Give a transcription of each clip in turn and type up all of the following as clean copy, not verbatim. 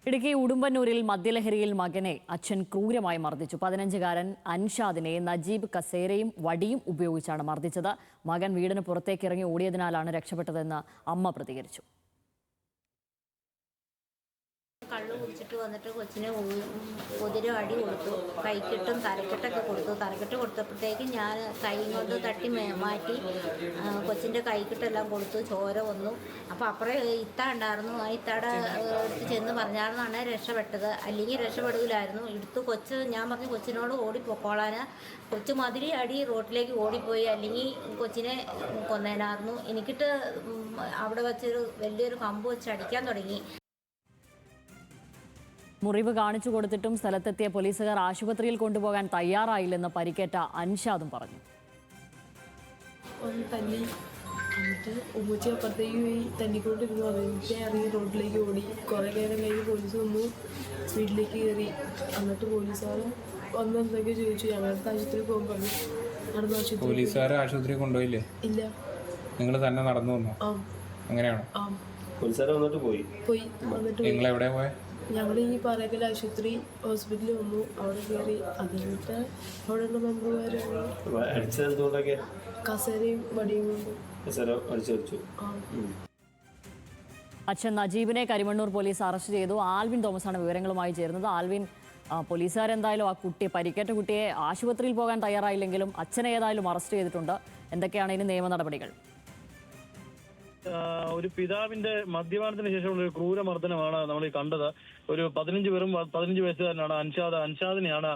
ഇടുക്കി ഉടുമ്പന്നൂരിൽ മദ്യലഹരിയിൽ മകനെ അച്ഛൻ ക്രൂരമായി മർദ്ദിച്ചു. 15-കാരൻ അൻഷാദിനെ നജീബ് കസേരയും വടിയും ഉപയോഗിച്ചാണ് മർദ്ദിച്ചത്. മകൻ വീടിന് പുറത്തേക്ക് ഇറങ്ങി ഓടിയതിനാലാണ് രക്ഷപ്പെട്ടതെന്ന് അമ്മ പ്രതികരിച്ചു. കള്ളു കുടിച്ചിട്ട് വന്നിട്ട് കൊച്ചിനെ ഒതിരം അടി കൊടുത്തു. കൈക്കെട്ടും തലക്കെട്ടൊക്കെ കൊടുത്തു. തലക്കെട്ട് കൊടുത്തപ്പോഴത്തേക്കും ഞാൻ കൈ കൊണ്ട് തട്ടി മാറ്റി കൊച്ചിൻ്റെ കൈക്കെട്ടെല്ലാം കൊടുത്തു. ചോര വന്നു. അപ്പോൾ അപ്പുറം ഇത്ത ഉണ്ടായിരുന്നു. ആ ഇത്തയുടെ അടുത്ത് ചെന്ന് പറഞ്ഞാണെന്നാണ് രക്ഷപ്പെട്ടത്. അല്ലെങ്കിൽ രക്ഷപ്പെടില്ലായിരുന്നു. എടുത്ത് ഞാൻ പറഞ്ഞു കൊച്ചിനോട് ഓടിപ്പോക്കോളാൻ. കൊച്ചു മതിരി അടി റോട്ടിലേക്ക് ഓടിപ്പോയി. അല്ലെങ്കിൽ കൊച്ചിനെ കൊന്നേനായിരുന്നു. എനിക്കിട്ട് അവിടെ വെച്ചൊരു വലിയൊരു കമ്പ് വെച്ച് അടിക്കാൻ തുടങ്ങി. മുറിവ് കാണിച്ചു കൊടുത്തിട്ടും സ്ഥലത്തെത്തിയ പോലീസുകാർ ആശുപത്രിയിൽ കൊണ്ടുപോകാൻ തയ്യാറായില്ലെന്ന് പരിക്കേറ്റ അൻഷാദും പറഞ്ഞു. തല്ലി എന്നിട്ട് ഉമ്മച്ചി അപ്പുറത്തേക്ക് പോയി തല്ലിക്കൊണ്ടിരുന്നു. അതിൻ്റെ ഇറങ്ങി റോഡിലേക്ക് ഓടി. കുറേ നേരം കഴിഞ്ഞ് പോലീസ് വന്നു. വീട്ടിലേക്ക് കയറി. എന്നിട്ട് പോലീസുകാർ വന്ന് എന്തൊക്കെ ചോദിച്ചു. ഞങ്ങളുടെ ആശുപത്രിയിൽ പോകാൻ പറഞ്ഞു. നടന്നു ആശുപത്രി. പോലീസുകാർ ആശുപത്രി കൊണ്ടുപോയില്ലേ? ഇല്ല. നിങ്ങൾ തന്നെ നടന്നു വന്നോ? അങ്ങനെയാണോ? പോലീസുകാർ വന്നിട്ട് പോയി. വന്നിട്ട് നിങ്ങൾ എവിടെ പോയ? ഞങ്ങൾ ഈ പാറക്കൽ ആശുപത്രി ഹോസ്പിറ്റലിൽ വന്നു. അവിടെ കയറി. അത് കഴിഞ്ഞിട്ട് അവിടെയുള്ള മെമ്പർമാർ അടിച്ചെന്തുകൊണ്ടൊക്കെ കസേരയും വടിയും കൊണ്ട് അടിച്ചു. അച്ഛൻ നജീബിനെ കരിമണ്ണൂർ പോലീസ് അറസ്റ്റ് ചെയ്തു. ആൽവിൻ തോമസാണ് വിവരങ്ങളുമായി ചേരുന്നത്. ആൽവിൻ, പോലീസുകാരെന്തായാലും ആ പരിക്കേറ്റ കുട്ടിയെ ആശുപത്രിയിൽ പോകാൻ തയ്യാറായില്ലെങ്കിലും അച്ഛനെ ഏതായാലും അറസ്റ്റ് ചെയ്തിട്ടുണ്ട്. എന്തൊക്കെയാണ് ഇനി നിയമ നടപടികൾ? ഒരു പിതാവിന്റെ മദ്യപാനത്തിന് ശേഷമുള്ള ഒരു ക്രൂരമർദ്ദനമാണ് നമ്മൾ ഈ കണ്ടത്. ഒരു 15 വയസ്സുകാരനാണ് അൻഷാദിനെയാണ്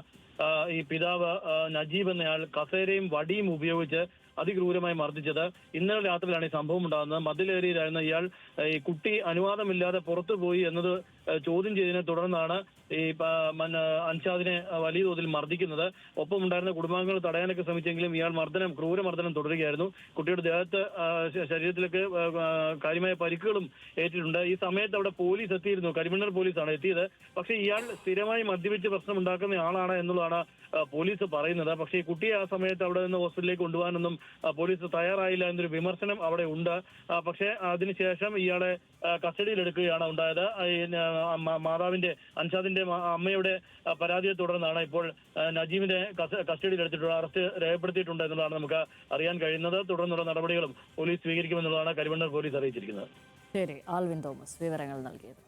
ഈ പിതാവ് നജീബ് എന്നയാൾ കസേരയും വടിയും ഉപയോഗിച്ച് അതിക്രൂരമായി മർദ്ദിച്ചത്. ഇന്നലെ രാത്രിയിലാണ് ഈ സംഭവം ഉണ്ടാകുന്നത്. മദ്യലഹരിയിലായിരുന്ന ഇയാൾ ഈ കുട്ടി അനുവാദമില്ലാതെ പുറത്തു പോയി എന്നത് ചോദ്യം ചെയ്തതിനെ തുടർന്നാണ് ഈ അൻഷാദിനെ വലിയ തോതിൽ മർദ്ദിക്കുന്നത്. ഒപ്പം ഉണ്ടായിരുന്ന കുടുംബാംഗങ്ങൾ തടയാനൊക്കെ ശ്രമിച്ചെങ്കിലും ഇയാൾ ക്രൂരമർദ്ദനം തുടരുകയായിരുന്നു. കുട്ടിയുടെ ദേഹത്ത് ശരീരത്തിലേക്ക് കാര്യമായ പരിക്കുകളും ഏറ്റിട്ടുണ്ട്. ഈ സമയത്ത് അവിടെ പോലീസ് എത്തിയിരുന്നു. കരിമണ്ണൂർ പോലീസാണ് എത്തിയത്. പക്ഷേ ഇയാൾ സ്ഥിരമായി മദ്യപിച്ച് പ്രശ്നം ഉണ്ടാക്കുന്ന ആളാണ് എന്നുള്ളതാണ് പോലീസ് പറയുന്നത്. പക്ഷേ ഈ കുട്ടിയെ ആ സമയത്ത് അവിടെ നിന്ന് ഹോസ്പിറ്റലിലേക്ക് കൊണ്ടുപോകാനൊന്നും പോലീസ് തയ്യാറായില്ല എന്നൊരു വിമർശനം അവിടെ ഉണ്ട്. പക്ഷേ അതിനുശേഷം ഇയാളെ കസ്റ്റഡിയിലെടുക്കുകയാണ് ഉണ്ടായത്. മാതാവിന്റെ അൻഷാദിന്റെ അമ്മയുടെ പരാതിയെ തുടർന്നാണ് ഇപ്പോൾ നജീബിനെ കസ്റ്റഡിയിലെടുത്തിട്ടുള്ള അറസ്റ്റ് രേഖപ്പെടുത്തിയിട്ടുണ്ട് എന്നുള്ളതാണ് നമുക്ക് അറിയാൻ കഴിയുന്നത്. തുടർന്നുള്ള നടപടികളും പോലീസ് സ്വീകരിക്കുമെന്നുള്ളതാണ് കരിമണ്ണൂർ പോലീസ് അറിയിച്ചിരിക്കുന്നത്. ശരി, ആൽവിൻ തോമസ് വിവരങ്ങൾ നൽകിയത്.